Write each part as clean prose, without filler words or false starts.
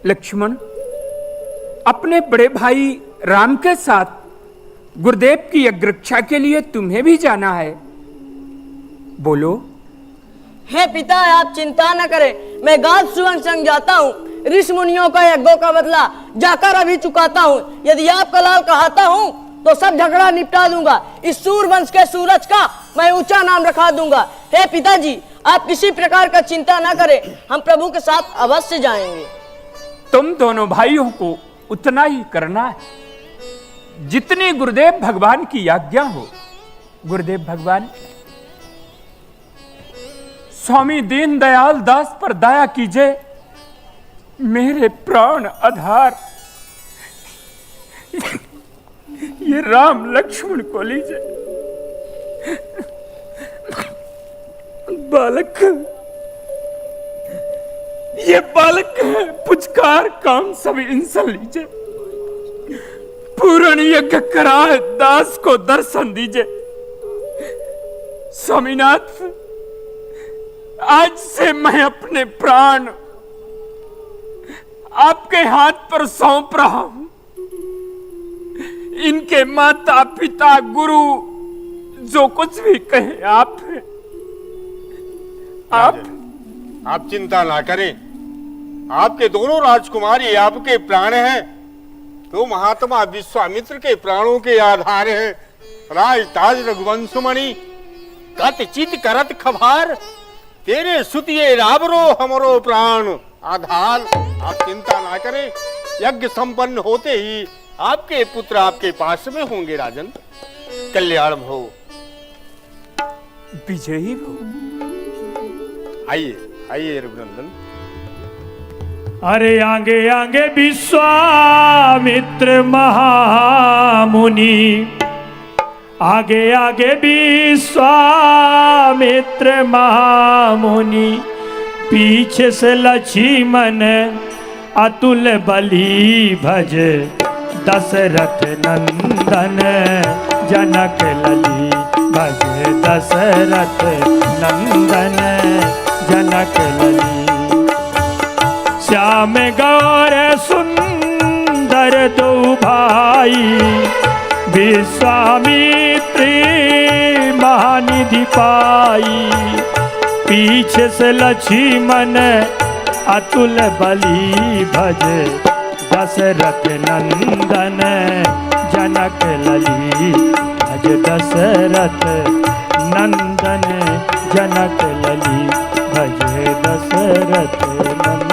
लक्ष्मण, अपने बड़े भाई राम के साथ गुरुदेव की यज्ञरक्षा के लिए तुम्हें भी जाना है। बोलो। हे पिता, आप चिंता न करें, मैं गांव सुवन संग जाता हूँ। ऋषि मुनियों का यज्ञों का बदला जाकर अभी चुकाता हूँ। यदि आपका लाल कहाता हूँ तो सब झगड़ा निपटा दूंगा। इस सूरवंश के सूरज का मैं ऊंचा नाम रखा दूंगा। हे पिताजी, आप किसी प्रकार का चिंता न करें, हम प्रभु के साथ अवश्य जाएंगे। तुम दोनों भाइयों को उतना ही करना है जितनी गुरुदेव भगवान की आज्ञा हो। गुरुदेव भगवान, स्वामी दीनदयाल दास पर दया कीजिए। मेरे प्राण आधार ये राम लक्ष्मण को लीजिए। बालक, ये बालक है, पुचकार काम सब इनसे लीजिए। पूर्ण यज्ञ कराए दास को दर्शन दीजिए। स्वामीनाथ, आज से मैं अपने प्राण आपके हाथ पर सौंप रहा हूं। इनके माता पिता गुरु जो कुछ भी कहे आप हैं। आप चिंता ना करें, आपके दोनों राजकुमारी आपके प्राण हैं। तो महात्मा विश्वामित्र के प्राणों के आधार हैं। राज ताज रघुवंशमणि कत चित करत खभार, तेरे सुतिये राबरो हमरो प्राण आधार। आप चिंता ना करें, यज्ञ संपन्न होते ही आपके पुत्र आपके पास में होंगे। राजन, कल्याण हो, विजयी हो। आइए आइए रघुनंदन। अरे आगे आगे विश्वामित्र महामुनि, आगे आगे विश्वामित्र महामुनि, पीछे से लक्ष्मण अतुल बली भज, दशरथ नंदन जनक लली भज, दशरथ नंदन जनक लली। श्याम गौर सुंदर दो भाई, विश्वामित्र महानिधि पाई, पीछे से लक्ष्मण अतुल बली भज, दशरथ नंदन जनक लली भज, दशरथ नंदन जनक लली भज, दशरथ नंदन।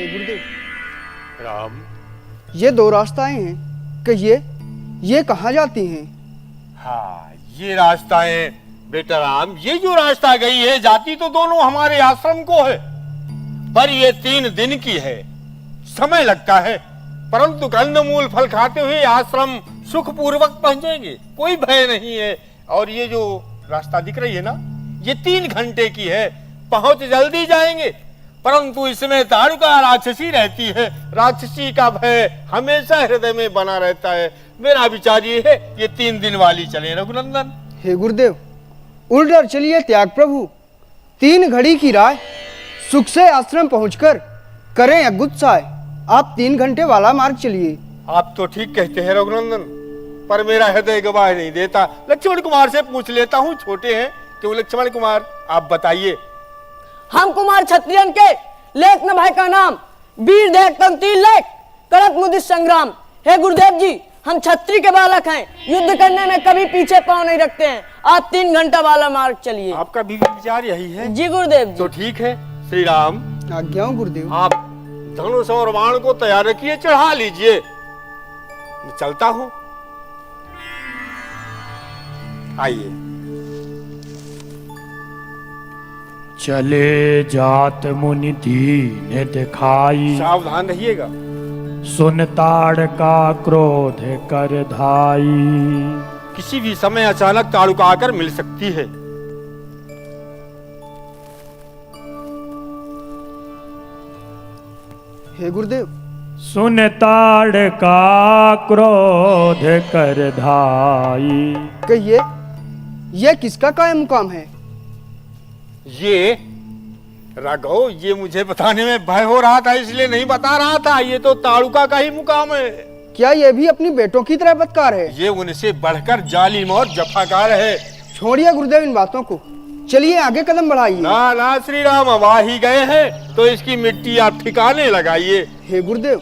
गुरुदेव, राम, ये दो रास्ताएं हैं कि ये कहाँ जाती हैं? हाँ, ये रास्ताएं बेटा राम, ये जो रास्ता गई है जाती तो दोनों हमारे आश्रम को है, पर ये 3 दिन की है, समय लगता है। परंतु कंदमूल फल खाते हुए आश्रम सुखपूर्वक पहुंचेंगे, कोई भय नहीं है। और ये जो रास्ता दिख रही है ना, ये 3 घंटे की है, पहुंच जल्दी जाएंगे। परंतु इसमें ताड़ुका राक्षसी रहती है, राक्षसी का भय हमेशा हृदय में बना रहता है। मेरा विचार ये है, ये 3 दिन वाली चले रघुनंदन। हे गुरुदेव, उल्टर चलिए त्याग प्रभु। 3 घड़ी की राह, सुख से आश्रम पहुंचकर करें यज्ञोत्सव। आप 3 घंटे वाला मार्ग चलिए। आप तो ठीक कहते हैं रघुनंदन, पर मेरा हृदय गवाह नहीं देता। लक्ष्मण कुमार से पूछ लेता हूँ, छोटे हैं। क्यों लक्ष्मण कुमार, आप बताइए। हम कुमार क्षत्रियन के लेख न भाई का नाम, वीर देख तीन लेख करत मुदित संग्राम। हे गुरुदेव जी, हम क्षत्रिय के बालक हैं, युद्ध करने में कभी पीछे पांव नहीं रखते हैं। आप 3 घंटा वाला मार्ग चलिए। आपका भी विचार यही है? जी गुरुदेव जी। तो ठीक है। श्री राम, आज्ञा हो गुरुदेव। आप धनुष और बाण को तैयार रखिए, चढ़ा लीजिए, मैं चलता हूं। आइए। चले जात मुनि दीन दिखाई, सावधान रहिएगा। सुन ताड़का क्रोध कर धाई। किसी भी समय अचानक ताड़ुका आकर मिल सकती है। हे गुरुदेव, सुन ताड़का क्रोध कर धाई। कहिए, यह किसका कायम मुकाम है? ये राघव, ये मुझे बताने में भय हो रहा था, इसलिए नहीं बता रहा था। ये तो ताड़ुका का ही मुकाम है। क्या ये भी अपनी बेटों की तरह बदकार है? ये उनसे बढ़कर जालिम और जफाकार है। छोड़िए गुरुदेव इन बातों को, चलिए आगे कदम बढ़ाइए। ना ना श्री राम, अब आ ही गए हैं तो इसकी मिट्टी आप ठिकाने लगाइए। हे गुरुदेव,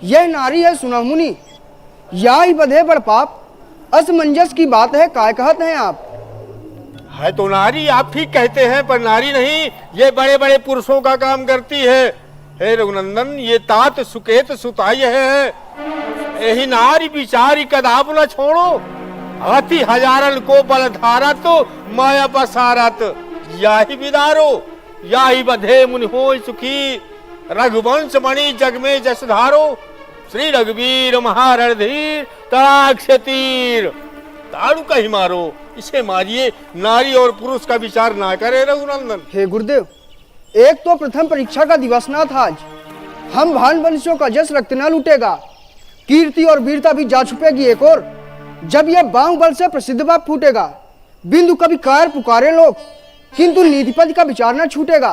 यह नारी है सुनमुनि, या ही बधे बड़ पाप, असमंजस की बात है, काय कहते हैं आप? है तो नारी, आप ठीक कहते हैं, पर नारी नहीं, ये बड़े बड़े पुरुषों का काम करती है। हे रघुनंदन, ये तात सुकेत सुताय है, यही नारी बिचारी कदाप न छोड़ो। हाथी हजारन को बल धारत, माया पसारत, या ही बिदारो, या ही बधे मुनि होय सुखी, रघुवंश मणि जग में जस धारो, श्री रघुवीर महारणधीर तड़ाक्ष तीर। ताड़ुका ही मारो, इसे मारिए, नारी और पुरुष का विचार ना करे रघुनंदन। हे गुरुदेव, एक तो प्रथम परीक्षा का दिवस ना था आज, हम भान वंशियों का जस रक्त न लूटेगा, कीर्ति और वीरता भी जा छुपेगी एक और। जब यह बाहु बल से प्रसिद्ध बाप फूटेगा, बिंदु कभी कार पुकारे लोग, किंतु नीतिपति का विचार न छूटेगा।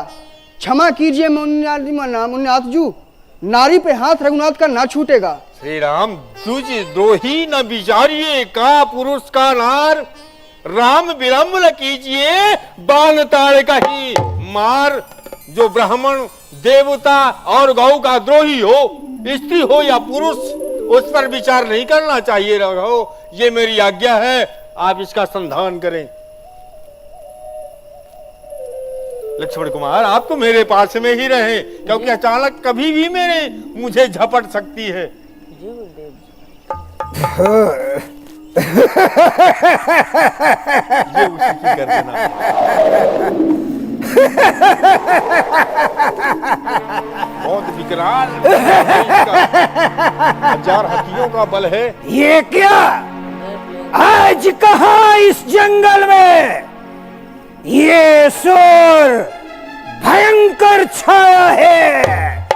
क्षमा कीजिए मुन्नाथ जू, नारी पे हाथ रघुनाथ का ना छूटेगा। श्री राम, तुझ द्रोही न विचारिए, का पुरुष का नार, राम विलंब न कीजिए, बाण ताड़ का ही मार। जो ब्राह्मण, देवता और गौ का द्रोही हो, स्त्री हो या पुरुष, उस पर विचार नहीं करना चाहिए राघव। ये मेरी आज्ञा है, आप इसका संधान करें। लक्ष्मण कुमार, आप तो मेरे पास में ही रहे, क्योंकि अचानक कभी भी मुझे झपट सकती है। ये उसी की कर देना। बहुत विकराल, हजार हाथियों का बल है। ये क्या आज कहा इस जंगल में ये सुर भयंकर छाया है?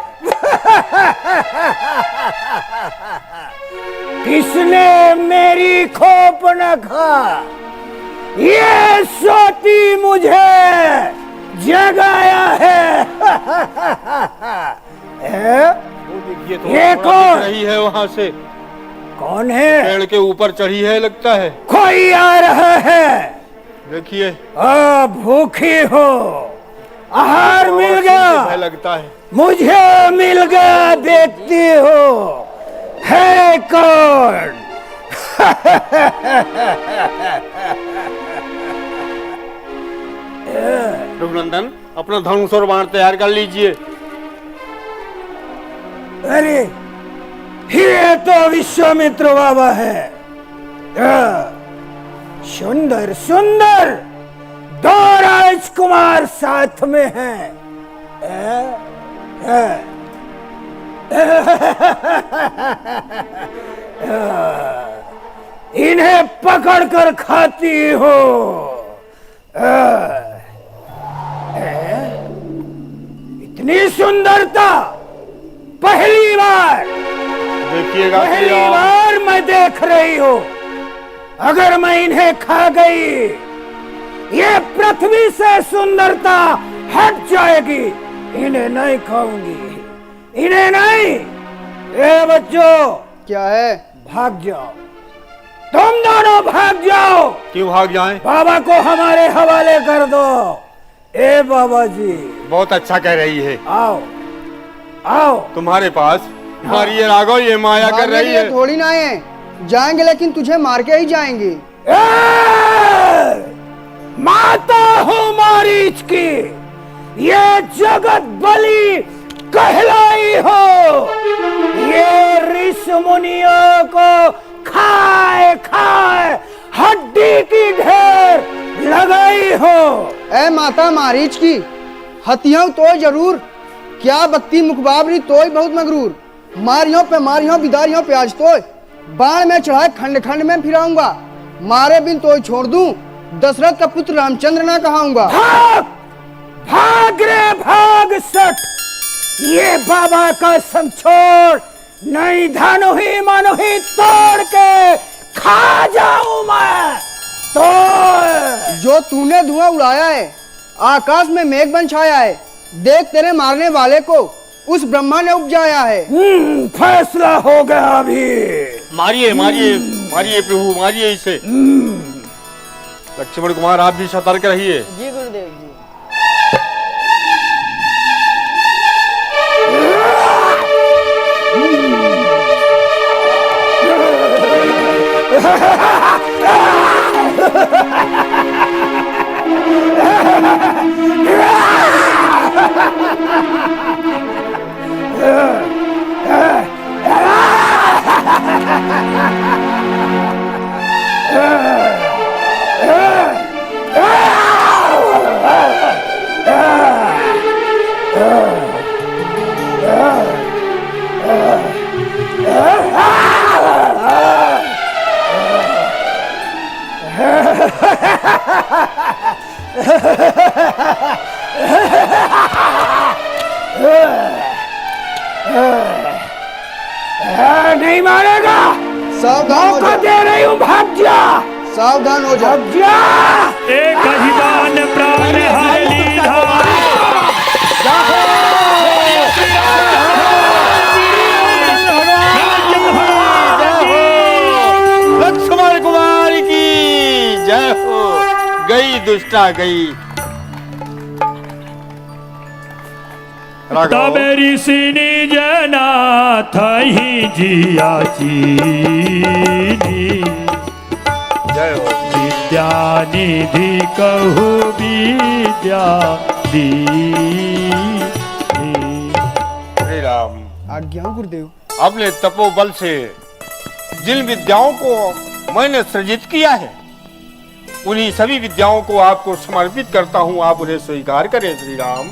किसने मेरी खोप न खा? ये सोती मुझे जगाया है। देखिए तो ये दिख कौन? रही है वहां से, कौन है? पेड़ के ऊपर चढ़ी है लगता है। कोई आ रहा है। देखिए, भूखी हो, आहार मिल गया, लगता है। मुझे मिल गया, देखती हो है कौन? रघुनंदन, अपना धनुष और बाण तैयार कर लीजिए। अरे ये तो विश्वामित्र बाबा है। सुंदर सुंदर दो राजकुमार साथ में हैं। इन्हें पकड़कर खाती हो। इतनी सुंदरता पहली बार, देखिएगा, पहली बार मैं देख रही हूं। अगर मैं इन्हें खा गई, ये पृथ्वी से सुंदरता हट जाएगी। इन्हें नहीं खाऊंगी, इन्हें नहीं। ए बच्चों, क्या है? भाग जाओ, तुम दोनों भाग जाओ। क्यों भाग जाएं? बाबा को हमारे हवाले कर दो। ए बाबा जी, बहुत अच्छा कह रही है। आओ आओ। तुम्हारे पास मारिए राघव, ये माया कर मारने रही के लिए है। थोड़ी ना है, जाएंगे लेकिन तुझे मार के ही जाएंगे। माता हूँ मारीच की, ये जगत बलि कहलाई हो। ये ऋषि मुनियों को खाए खाए हड्डी की ढेर लगाई हो। ए माता मारीच की, हथियों तो जरूर, क्या बत्ती मुखबाबरी तोय बहुत मगरूर। मारियों बिदारियों पे आज तोय, बाण में चढ़ाए खंड खंड में फिराऊंगा। मारे बिन तोय छोड़ दूं, दशरथ का पुत्र रामचंद्र ना कहाऊंगा। भाग भाग रे भाग सट, ये बाबा का संग छोड़, नहीं धनु ही मनु ही तोड़ के खा जाऊं मैं। तो जो तूने धुआं उड़ाया है, आकाश में मेघ बन छाया है, देख तेरे मारने वाले को उस ब्रह्मा ने उपजाया है। फैसला हो गया अभी। मारिए मारिए मारिए प्रभु, मारिए इसे। लक्ष्मण कुमार आप भी सतर्क रहिए। जी गुरुदेव जी। नहीं मारेगा। सावधान हो मौका जा, दे रही हूँ, भाग जा। सावधान हो जा। भाग जा। एक अभिमान प्राण हाली धाम। लक्ष्मण कुमार की जय हो। गई दुष्टा गई। तब ऋषि जना थही जिया चीनी। जय हो। विद्या निधि कहू विद्या दीनी। श्री राम। आज्ञा गुरुदेव। अपने तपोबल से जिन विद्याओं को मैंने सृजित किया है, उन्हीं सभी विद्याओं को आपको समर्पित करता हूँ। आप उन्हें स्वीकार करें। श्री राम,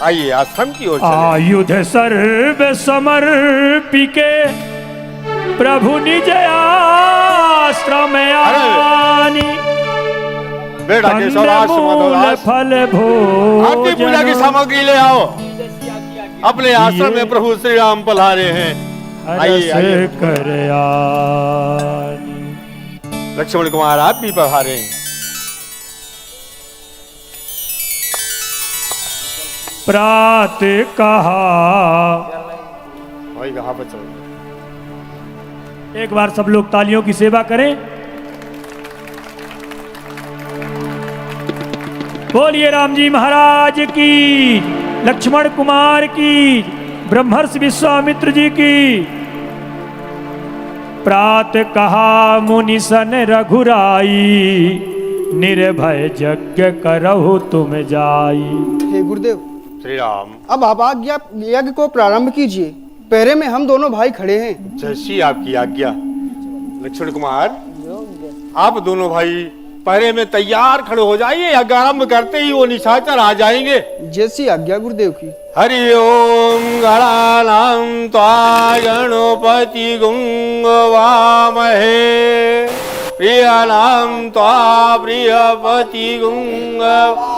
आइए आश्रम की ओर चलें। आयुध सर्व समर्पिके प्रभु निज आश्रम आनी। बेटा के सौराज कंदमूल फल आपकी पूजा की भोजन सामग्री ले आओ। अपने आश्रम में प्रभु श्री राम पधारे हैं। आइए हर्ष आइए। कर आनी। लक्ष्मण कुमार आप भी पधारे। प्रात कहा। भाई कहाँ पर चलो। एक बार सब लोग तालियों की सेवा करें। बोलिए राम जी महाराज की, लक्ष्मण कुमार की, ब्रह्मर्षि विश्वामित्र जी की। प्रात कहा मुनि सन रघुराई, निर्भय यज्ञ करहु तुम जाई। हे गुरुदेव, श्री राम। अब आप आज्ञा यज्ञ को प्रारंभ कीजिए। पहरे में हम दोनों भाई खड़े हैं। जैसी आपकी आज्ञा। लक्ष्मण कुमार आप दोनों भाई पहरे में तैयार खड़े हो जाइए। यज्ञ आरंभ करते ही वो निशाचर आ जाएंगे। जैसी आज्ञा गुरुदेव की। हरि ओम गणानां त्वा गणपति गुंगवामहे, प्रियनां त्वा प्रियपति गुंगवामहे,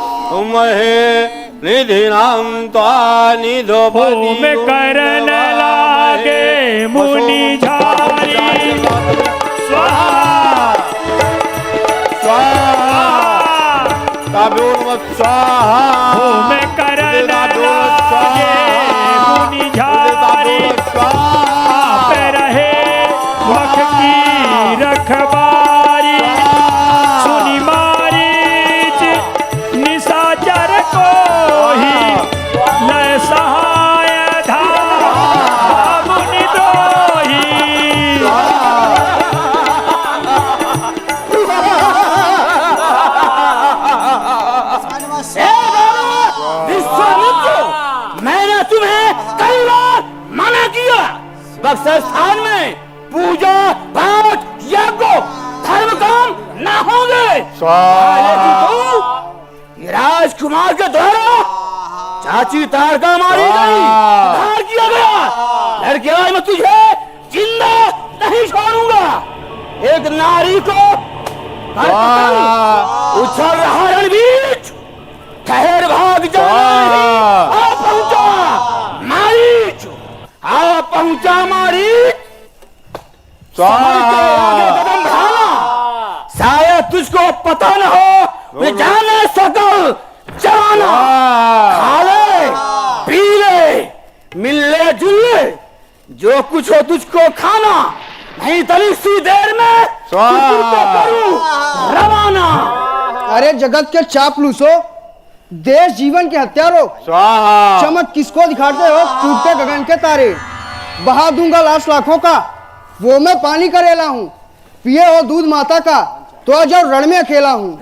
निधिनां त्वा निधोपति होम करन लागे मुनि झारी। स्वाहा स्वाहा ताभ्यो नमः स्वाहा। होम करन लागे मुनि झारी। आप रहे मख की रखबारी। सुनि मारीच निशाचर को ही लय सहाय धाम मुनि द्रोही। विश्वामित्र, मैंने तुम्हें कई बार मना किया। बक्सर स्थान में पूजा पाठ यज्ञ धर्म काम न होंगे। स्वाहा। ये राजकुमार के द्वारा चाची तारका मारी गई, उद्धार किया गया। लड़के आज मैं तुझे जिंदा नहीं छोड़ूंगा। एक नारी को उछल रहा रणबीच, ठहर भाग जाना। आ पहुंचा मारीच, आ पहुंचा मारीच। समझ के आगे कदम बढ़ाना। शायद तुझको पता न हो, वे जाने सकल जवाना, खा ले, पी ले, मिलले जुलले, जो कुछ हो तुझको खाना, नहीं तो इसी देर में तुझको करूं रवाना। अरे जगत के चापलूसो, देश जीवन के हत्यारों, स्वाहा। चमक किसको दिखाते हो? टूटते गगन के तारे, बहा दूंगा लाश लाखों का, वो मैं पानी करेला हूँ। पिए हो दूध माता का, तो आज और रण में अकेला हूँ।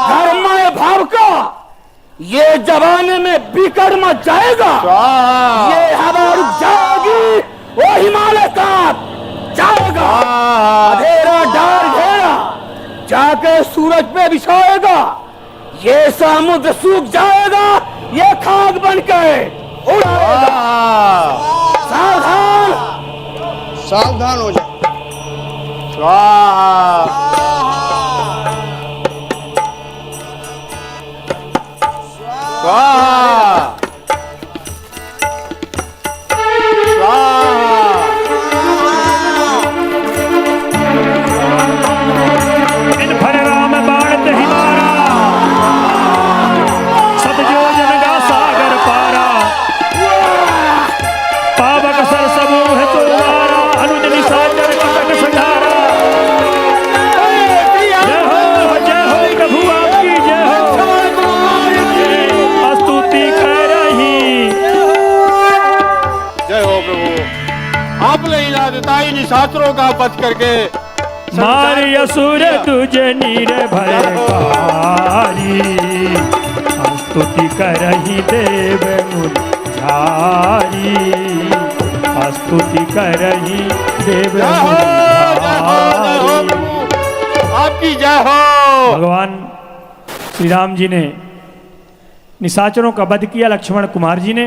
धर्म भाव का ये जमाने में बिगड़ मत जाएगा। ये हवा रुक जाएगी, वो हिमालय का जाएगा। अंधेरा डार घेरा जाके सूरज पे बिछाएगा। ये समुद्र सूख जाएगा, ये खाक बन के उड़ाएगा। सावधान, सावधान हो जाए। स्वाहा। स्वाहा। इन भर राम बाण तहि मारा, सतजो जन गा सागर पारा। पावक सर समूह चोवारा, अनुज निशाचर कटक संहारा। जय हो प्रभु आपकी जय हो। स्तुति कर रही। जय हो प्रभु। आपने इलाजताई निशाचरों का वध करके मार असुर तुझे नीर भयकारी। स्तुति करही देव मुझारी। स्तुति करही देव जय हो, जय हो, जय हो मुझारी। प्रभु। आपकी जय हो। भगवान श्री राम जी ने निशाचरों का वध किया, लक्ष्मण कुमार जी ने।